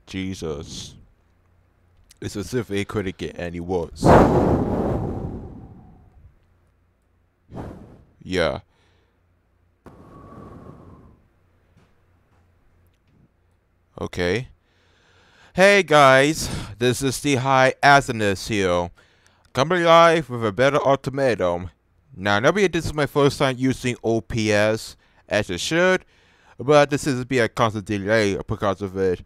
Jesus. It's as if it couldn't get any worse. Yeah. Okay. Hey guys, this is the high Acidness here. Coming live with a better ultimatum. Now, maybe this is my first time using OBS, as it should, but this is be a constant delay because of it.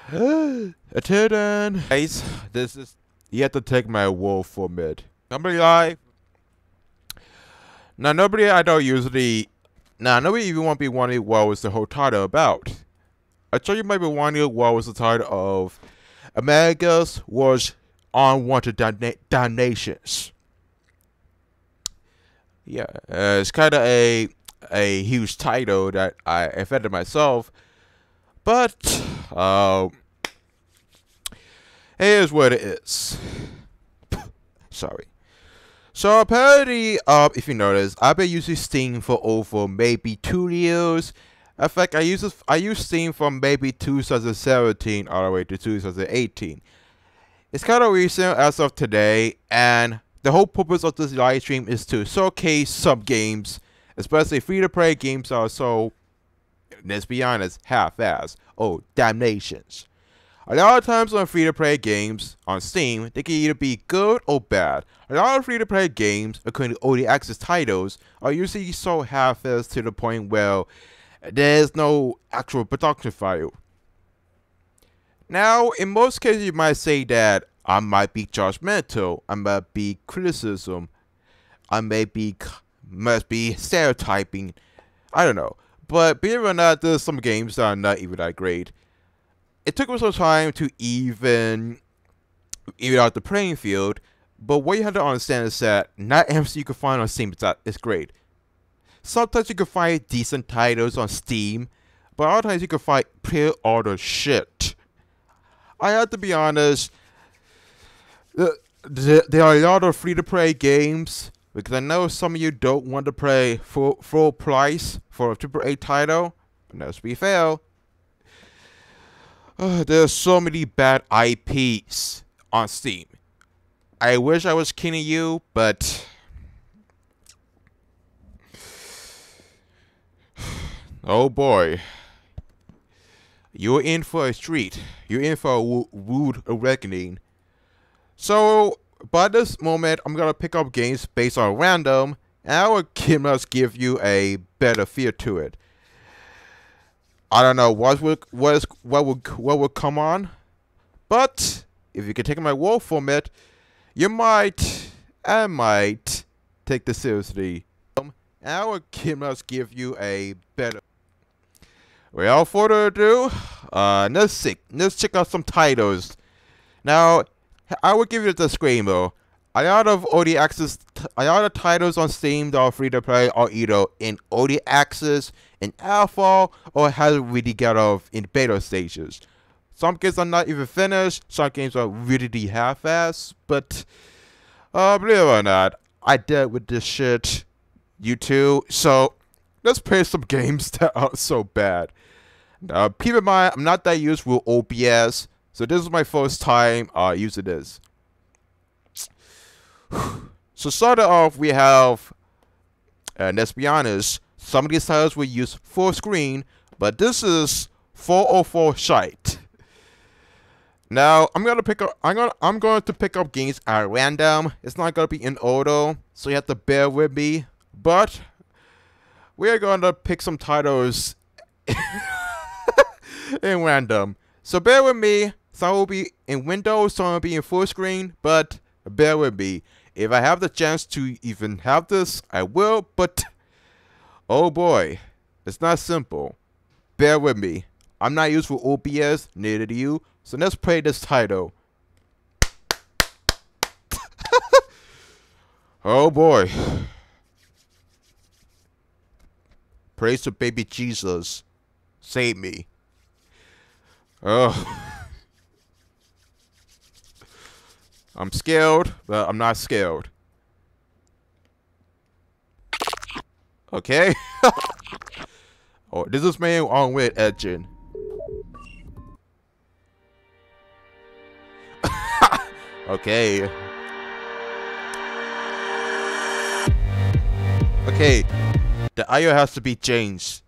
Until then, guys, this is you have to take my word from it. Coming live. Now, nobody even want to be wondering what was the whole title about. I thought you might be wondering what was the title of America's Worst Unwanted Damnations. Yeah, it's kind of a huge title that I invented myself, but here's what it is. Sorry. So apparently, if you notice, I've been using Steam for over maybe 2 years. In fact, I used Steam from maybe 2017 all the way to 2018. It's kind of recent as of today, and the whole purpose of this live stream is to showcase some games, especially free-to-play games are so, let's be honest, half-assed. Oh, Damnations. A lot of times on free-to-play games on Steam, they can either be good or bad. A lot of free-to-play games, according to early access titles, are usually so half-assed to the point where there's no actual production value. Now, in most cases, you might say that I might be judgmental, I might be criticism, I must be stereotyping, I don't know. But believe it or not, there's some games that are not even that great. It took me some time to even out the playing field, but what you have to understand is that not everything you can find on Steam is great. Sometimes you can find decent titles on Steam, but other times you can find pre-order shit. I have to be honest, there are a lot of free-to-play games, because I know some of you don't want to pay full price for a AAA title, and let's be fair. There's so many bad IPs on Steam. I wish I was kidding you, but oh boy, you're in for a treat. You're in for a rude awakening. So, by this moment, I'm gonna pick up games based on random, and I will give you a better feel to it. I don't know what will come on, but if you can take my word from it, I might take this seriously. And I will give you a better. Without further ado, let's check out some titles. Now, I will give you a disclaimer. A lot of titles on Steam that are free to play are either in early access, in alpha, or haven't really got off in beta stages. Some games are not even finished. Some games are really half-assed. But believe it or not, I dealt with this shit. You too. So let's play some games that aren't so bad. Now, keep in mind, I'm not that used with OBS, so this is my first time using this. So starting off, we have, and let's be honest, some of these titles will use full screen, but this is 404 shite. Now, I'm going to pick up games at random. It's not going to be in order, so you have to bear with me. But we're going to pick some titles in random. So bear with me. Some will be in Windows, some will be in full screen, but bear with me. If I have the chance to even have this, I will, but oh boy, it's not simple. Bear with me. I'm not used for OBS, neither do you, so let's play this title. Oh boy. Praise to baby Jesus. Save me. Oh. I'm scared, but I'm not scared. Okay. Oh, this is my Unwanted engine. Okay. Okay. The audio has to be changed.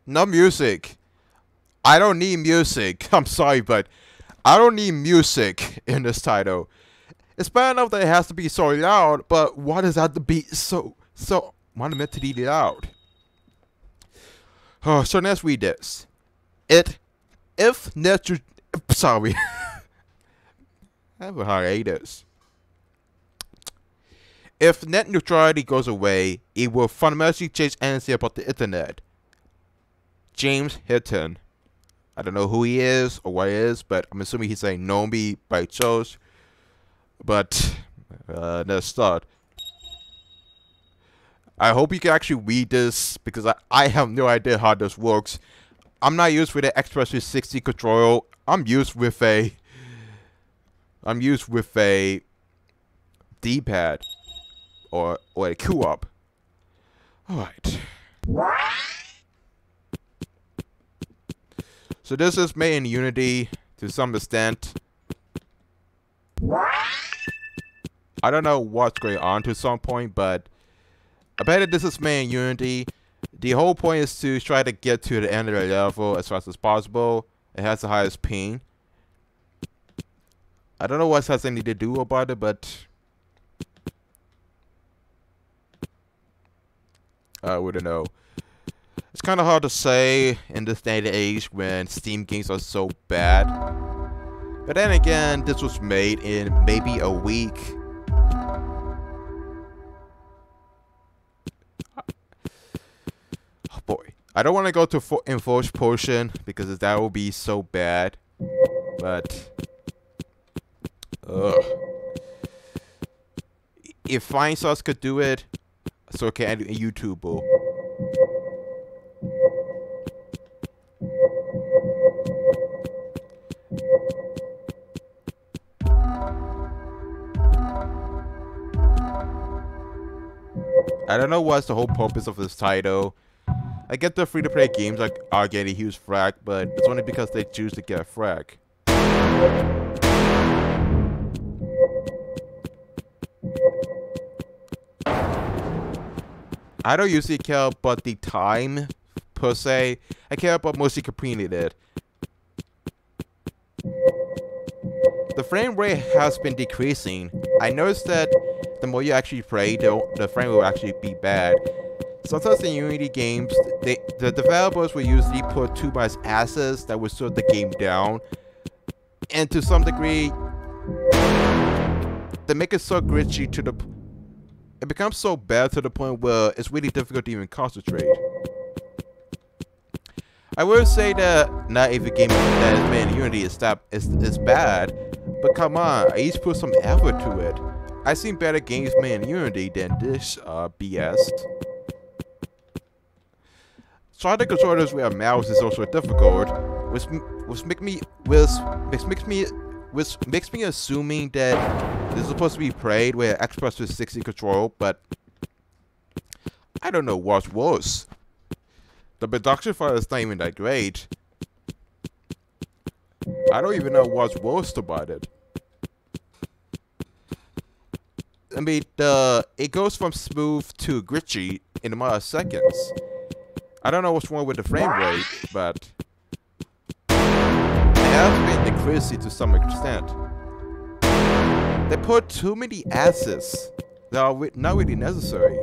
No music. I don't need music. I'm sorry, but I don't need music in this title. It's bad enough that it has to be so loud, but why does it have to be so monumentally loud? Oh, so let's read this. Sorry. I have a hiatus. If net neutrality goes away, it will fundamentally change anything about the internet. James Hinton. I don't know who he is or what he is, but I'm assuming he's saying know me by choice. But let's start. I hope you can actually read this because I have no idea how this works. I'm not used with the Xbox 360 controller. I'm used with a D-pad or a Q-up. All right. So this is made in Unity to some extent. I don't know what's going on to some point, but I bet that this is made in Unity. The whole point is to try to get to the end of the level as fast as possible. It has the highest ping. I don't know what has anything to do about it, but I wouldn't know. It's kind of hard to say in this day and age when Steam games are so bad. But then again, this was made in maybe a week. Oh boy. I don't want to go to Enforced Portion because that would be so bad. But if Fine Sauce could do it, so can a YouTuber. I don't know what's the whole purpose of this title. I get the free-to-play games are getting a huge frag, but it's only because they choose to get a frag. I don't usually care about the time, per se. I care about mostly completing it. The frame rate has been decreasing. I noticed that the more you actually play, the frame will actually be bad. Sometimes in Unity games, the developers will usually put too much assets that will slow the game down. And to some degree, they make it so glitchy to the... It becomes so bad to the point where it's really difficult to even concentrate. I will say that not every game that is made in Unity is bad, but come on, at least put some effort to it. I've seen better games made in Unity than this BS. Trying to control this with a mouse is also difficult, which makes me assuming that this is supposed to be played with an Xbox 360 control, but I don't know what's worse. The production file is not even that great. I don't even know what's worst about it. I mean, it goes from smooth to glitchy in a matter of seconds. I don't know what's wrong with the frame rate, but it has been decreasing to some extent. They put too many assets that are not really necessary.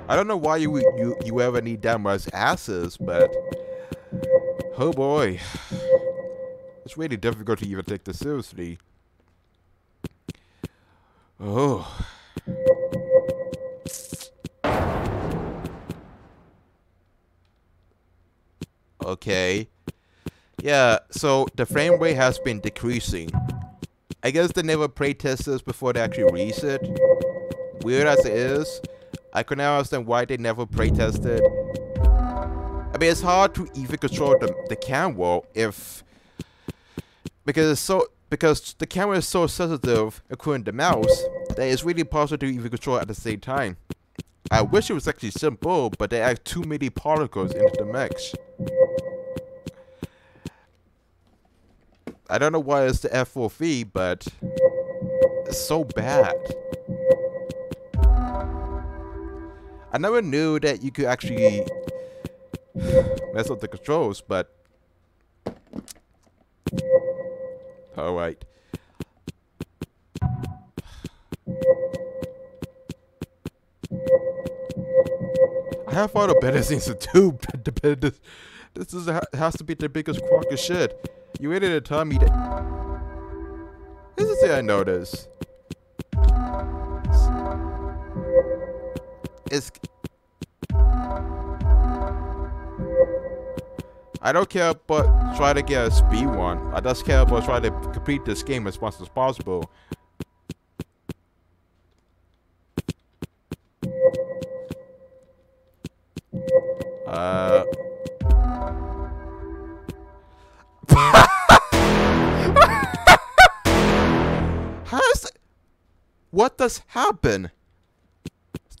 I don't know why you ever need that much assets, but oh boy, it's really difficult to even take this seriously. Oh. Okay. Yeah, so the frame rate has been decreasing. I guess they never playtest this before they actually release it. Weird as it is, I can now understand why they never playtested. I mean, it's hard to even control the camera because the camera is so sensitive, according to the mouse, that it's really possible to even control at the same time. I wish it was actually simple, but they add too many particles into the mix. I don't know why it's the F4V, but it's so bad. I never knew that you could actually mess up the controls, but alright. I have thought of better things to do, but this has to be the biggest crock of shit. You waited to tell me that. This is the I noticed. I don't care about trying to get a speed one. I just care about trying to complete this game as much as possible. What does happen?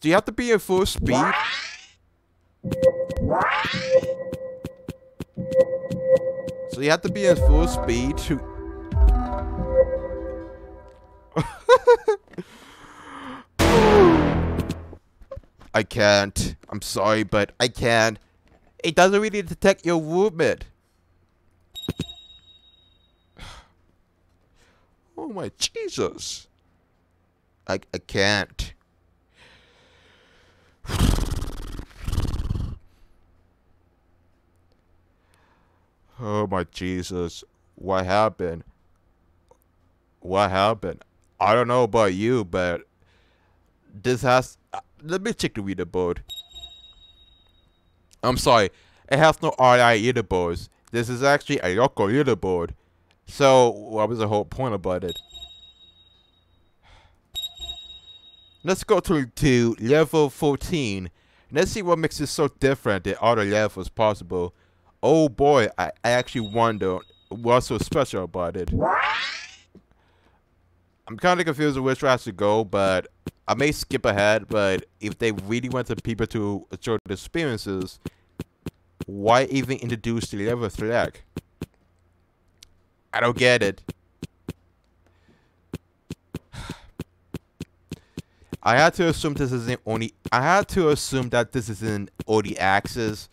Do you have to be at full speed? So you have to be at full speed to... I can't. I'm sorry, but I can't. It doesn't really detect your movement. Oh my Jesus. I can't. Oh my Jesus. What happened? What happened? I don't know about you, but this has... let me check the leaderboard. I'm sorry. It has no RI leaderboards. This is actually a local leaderboard. So, what was the whole point about it? Let's go to level 14. Let's see what makes it so different than other levels possible. Oh boy, I actually wonder what's so special about it. I'm kind of confused with which route to go, but I may skip ahead. But if they really want the people to enjoy the experiences, why even introduce the level select? I don't get it. I had to assume this isn't only. I had to assume that this isn't early access.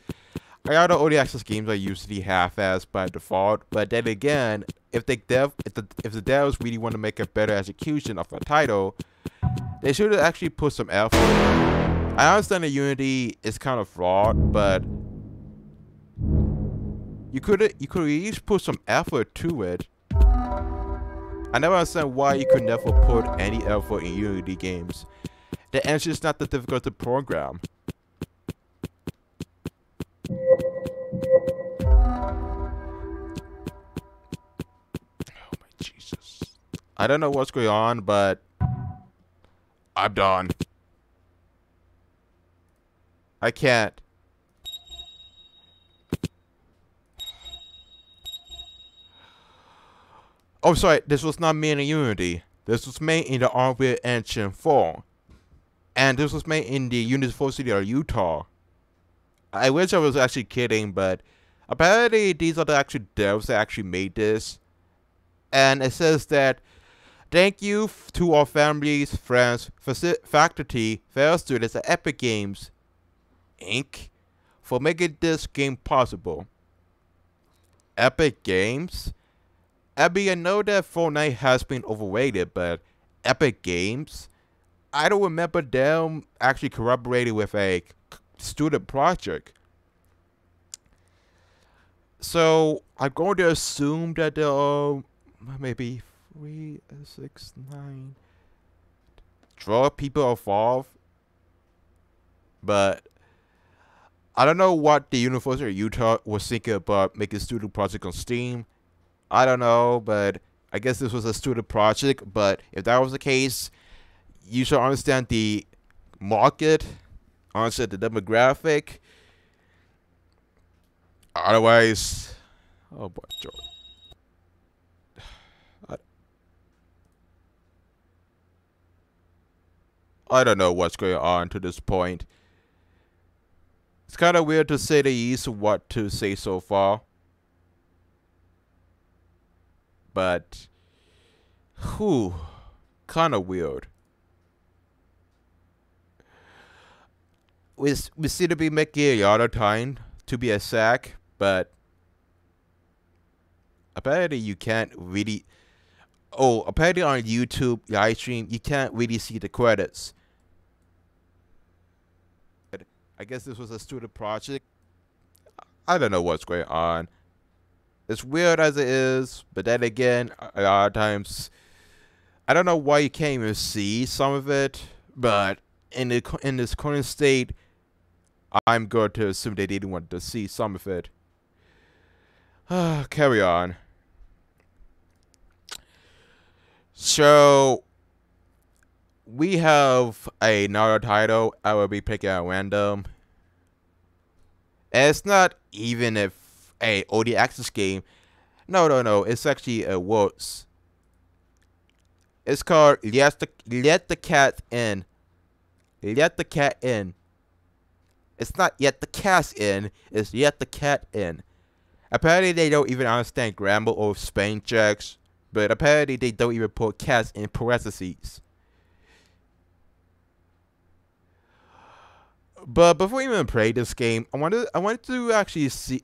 I know the early access games are usually half-assed by default, but then again, if the devs really want to make a better execution of a title, they should have actually put some effort. I understand that Unity is kind of flawed, but you could at least put some effort to it. I never understand why you could never put any effort in Unity games. The engine is not that difficult to program. Oh my Jesus. I don't know what's going on, but I'm done. I can't. Oh, sorry, this was not made in Unity. This was made in the Unreal Engine 4. And this was made in the University of Utah. I wish I was actually kidding, but apparently these are the actual devs that actually made this. And it says that, thank you to our families, friends, faculty, fellow students at Epic Games, Inc. for making this game possible. Epic Games? I mean, I know that Fortnite has been overrated, but Epic Games? I don't remember them actually collaborating with a student project. So, I'm going to assume that there are maybe 3, 6, 9, 12 people involved. But I don't know what the University of Utah was thinking about making a student project on Steam. I don't know, but I guess this was a student project. But if that was the case, you should understand the market, understand the demographic. Otherwise, oh boy, George. I don't know what's going on to this point. It's kind of weird to say the least what to say so far. But, whew, kind of weird. We seem to be making a lot of time to be a sack, but apparently you can't really. Oh, apparently on YouTube Livestream you can't really see the credits. I guess this was a student project. I don't know what's going on. It's weird as it is, but then again, a lot of times, I don't know why you can't even see some of it. But in this current state, I'm going to assume they didn't want to see some of it. Carry on. So we have another title I will be picking at random. And it's not even a OD Access game. No. It's actually a worse. It's called Let the Cat In. Let the Cat In. It's not Let the Cat In. It's Let the Cat In. Apparently they don't even understand grammar or spelling checks. But apparently they don't even put cats in parentheses. But before we even play this game, I wanted to actually see.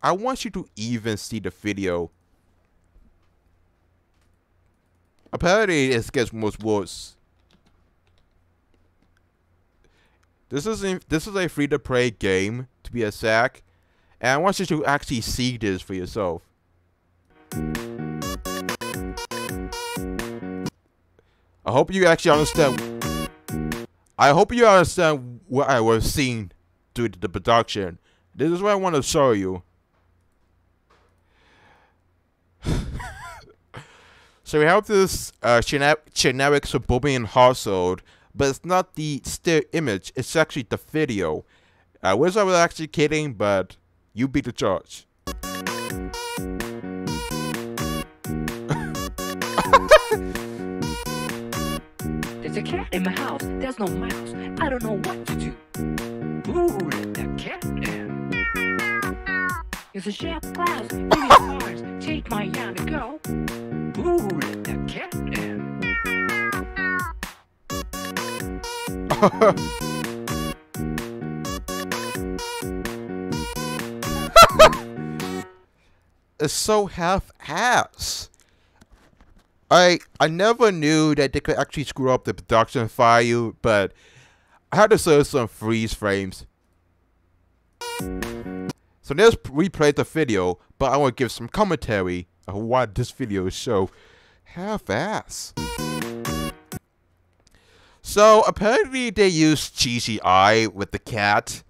I want you to even see the video. Apparently, it gets much worse. This is a free-to-play game to be a sack, and I want you to actually see this for yourself. I hope you actually understand. I hope you understand what I was seeing during the production. This is what I want to show you. So we have this generic suburban household, but it's not the still image, it's actually the video. I wish I was actually kidding, but you be the judge. There's a cat in my house, there's no mouse. I don't know what to do. Ooh, let the cat in. There's a chef class, give me cars, take my yarn to go. Ooh, let the cat in. It's so half-ass. I never knew that they could actually screw up the production file, but I had to show some freeze frames. So let's replay the video, but I want to give some commentary on why this video is so half-ass. So apparently they used cheesy eye with the cat.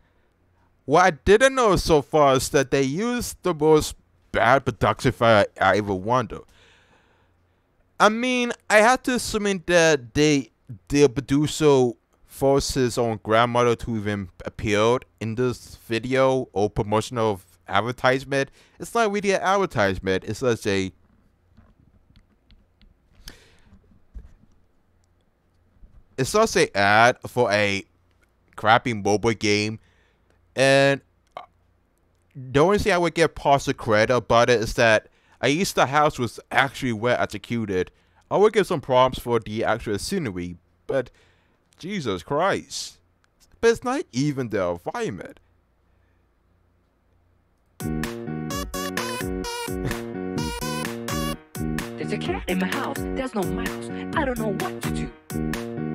What I didn't know so far is that they used the most bad production file I ever wonder. I mean, I had to assume that the producer forced his own grandmother to even appear in this video or promotional advertisement. It's not really an advertisement, it's just a... It's just an ad for a crappy mobile game. And the only thing I would give positive credit about it is that at least the house was actually well executed. I would give some prompts for the actual scenery, but Jesus Christ. But it's not even the environment. There's a cat in my house, there's no mouse. I don't know what to do.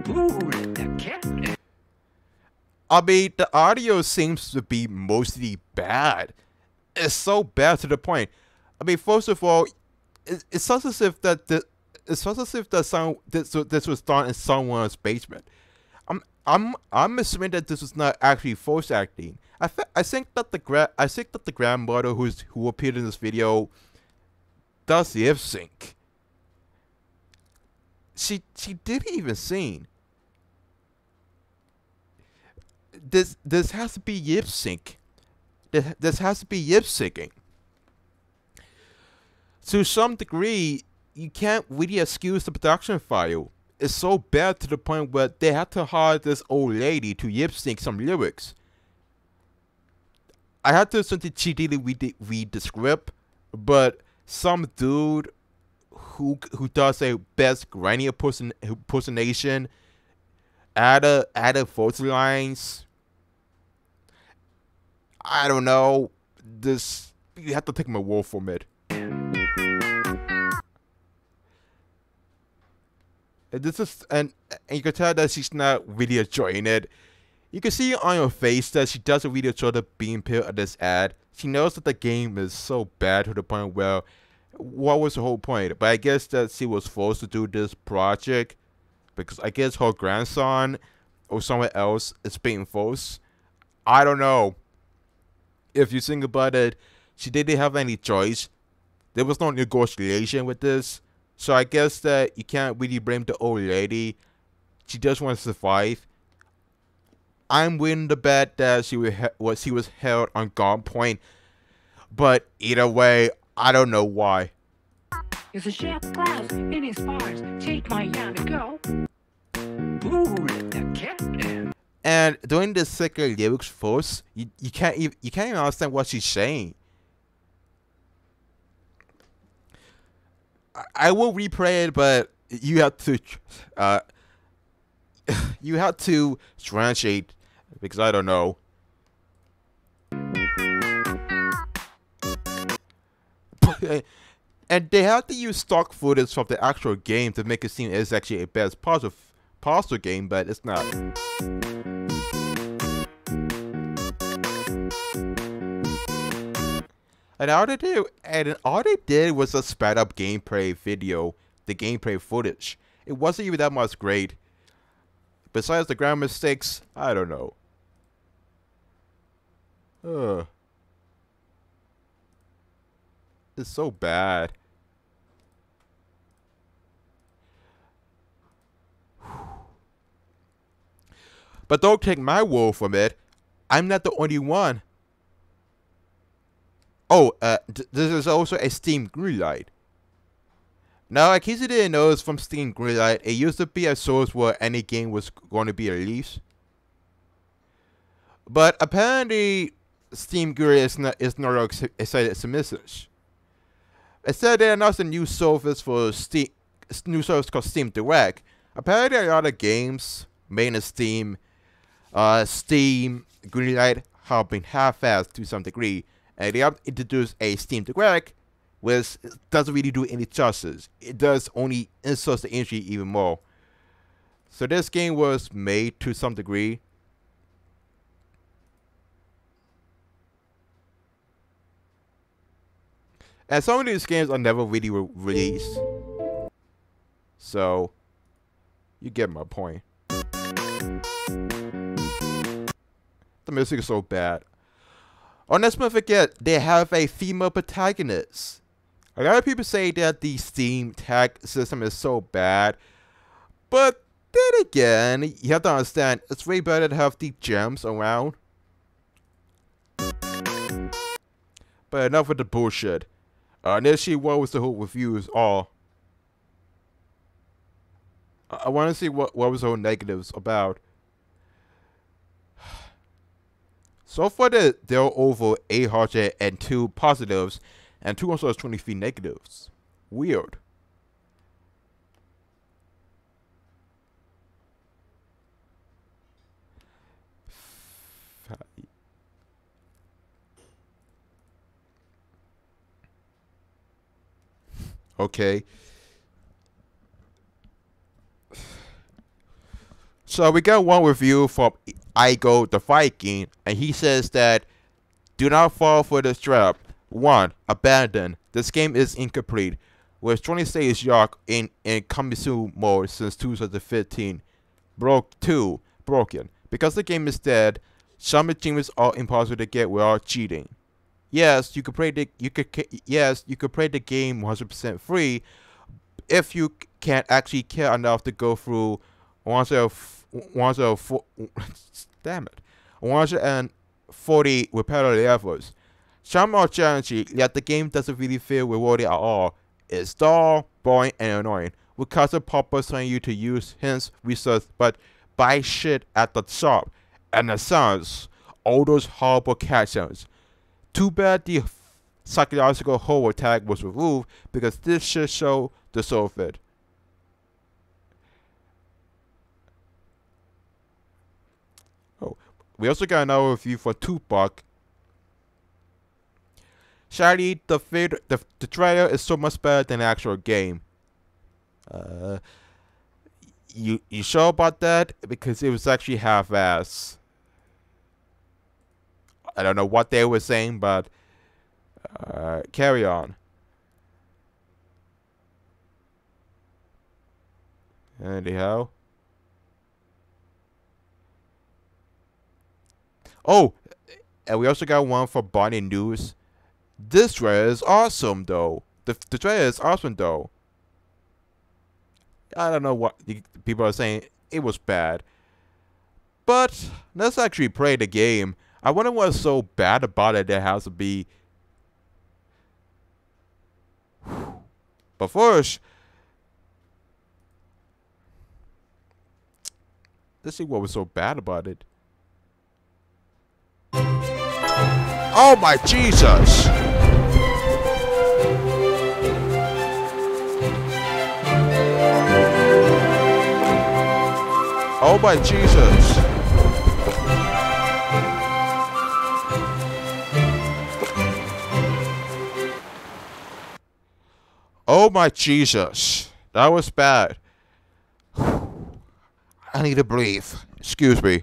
Ooh, let the cat in. I mean, the audio seems to be mostly bad. It's so bad to the point. I mean, first of all, it sounds as if that this was done in someone's basement. I'm assuming that this was not actually voice acting. I think that the grandmother who appeared in this video does lip sync. She didn't even sing. This has to be lip sync. this has to be lip syncing. To some degree, you can't really excuse the production file. It's so bad to the point where they had to hire this old lady to lip sync some lyrics. I had to essentially cheatily read the script, but some dude who does a best granny impersonation added voice lines. I don't know. This, you have to take my word from it. This is and you can tell that she's not really enjoying it. You can see on her face that she doesn't really enjoy the being put of this ad. She knows that the game is so bad to the point where, what was the whole point? But I guess that she was forced to do this project because I guess her grandson or someone else is being forced. I don't know. If you think about it, she didn't have any choice. There was no negotiation with this. So I guess that you can't really blame the old lady. She just wants to survive. I'm willing to bet that she was held on gunpoint. But either way, I don't know why. It's a chef class in his bars. Take my hand and go. Ooh, let the cat in. And doing the second lyrics first, you can't even understand what she's saying. I will replay it, but you have to translate because I don't know. And they have to use stock footage from the actual game to make it seem it's actually a best puzzle game, but it's not. And all they did was a sped up gameplay video, the gameplay footage. It wasn't even that much great. Besides the grammar mistakes, I don't know. Ugh. It's so bad. But don't take my word from it. I'm not the only one. Oh, this is also a Steam greenlight. Now, in case you didn't know, it's from Steam greenlight. It used to be a source where any game was going to be released. But apparently, Steam greenlight is no longer excited as a message. Instead, they announced a new service for Steam, called Steam Direct. Apparently, a lot of games made in Steam greenlight have been half-assed to some degree. And they have introduced a Steam Direct, which doesn't really do any justice. It does only insult the industry even more. So this game was made to some degree. And some of these games are never really released. So, you get my point. The music is so bad. Oh, let's not forget, they have a female protagonist. A lot of people say that the Steam tag system is so bad. But then again, you have to understand, it's way better to have the gems around. But enough with the bullshit. Let's see what was the whole reviews all. I want to see what was the whole negatives about. So far, there are over 802 positives and 223 negatives. Weird. Okay. So we got one review from Igo the Viking, and he says that do not fall for this trap. 1. Abandon. This game is incomplete. With 20 stage York in coming soon mode since 2015. 2. Broken. Because the game is dead, some achievements are impossible to get without cheating. Yes, you could play the game 100% free if you can't actually care enough to go through 104 damn it. 100 and 40 repetitive efforts. Some are challenging, yet the game doesn't really feel rewarding at all. It's dull, boring, and annoying, with constant pop-ups telling you to use hints, research, but buy shit at the shop. And the sounds, all those horrible cat sounds. Too bad the psychological horror tag was removed, because this shit show deserved it. Oh, we also got another review for Tupac. Sadly, the trailer is so much better than the actual game. You sure about that? Because it was actually half-ass. I don't know what they were saying, but carry on. Anyhow. Oh, and we also got one for Bonnie News. This trailer is awesome, though. The trailer is awesome, though. I don't know what people are saying. It was bad. But let's actually play the game. I wonder what's so bad about it that has to be. But first, let's see what was so bad about it. Oh my Jesus! Oh my Jesus! Oh my Jesus! That was bad. I need to breathe. Excuse me.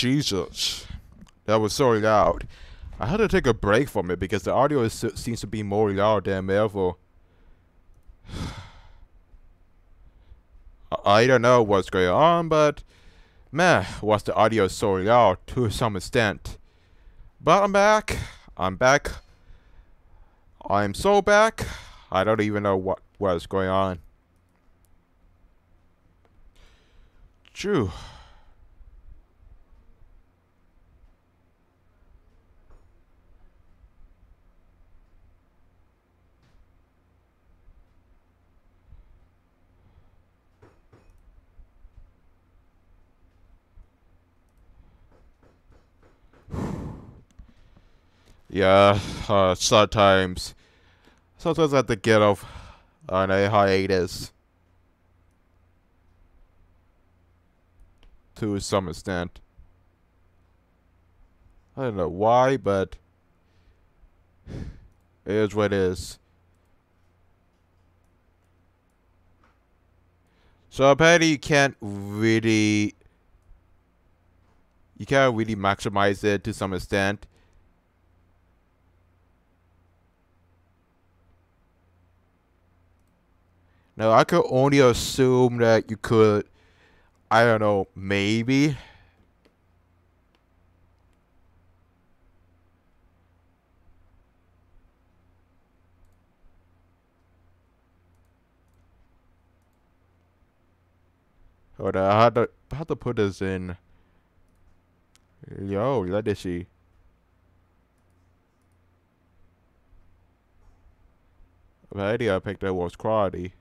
Jesus. That was so loud. I had to take a break from it because the audio seems to be more loud than ever. I don't know what's going on, but man, was the audio so loud to some extent. But I'm back. I'm back. I'm so back. I don't even know what is going on. Phew. Yeah, sometimes I have to get off on a hiatus to some extent. I don't know why, but it is what it is. So apparently you can't really maximize it to some extent. Now I could only assume that you could, I don't know, maybe. Hold on, I had to put this in. Yo, let us see. Apparently I picked that was quality.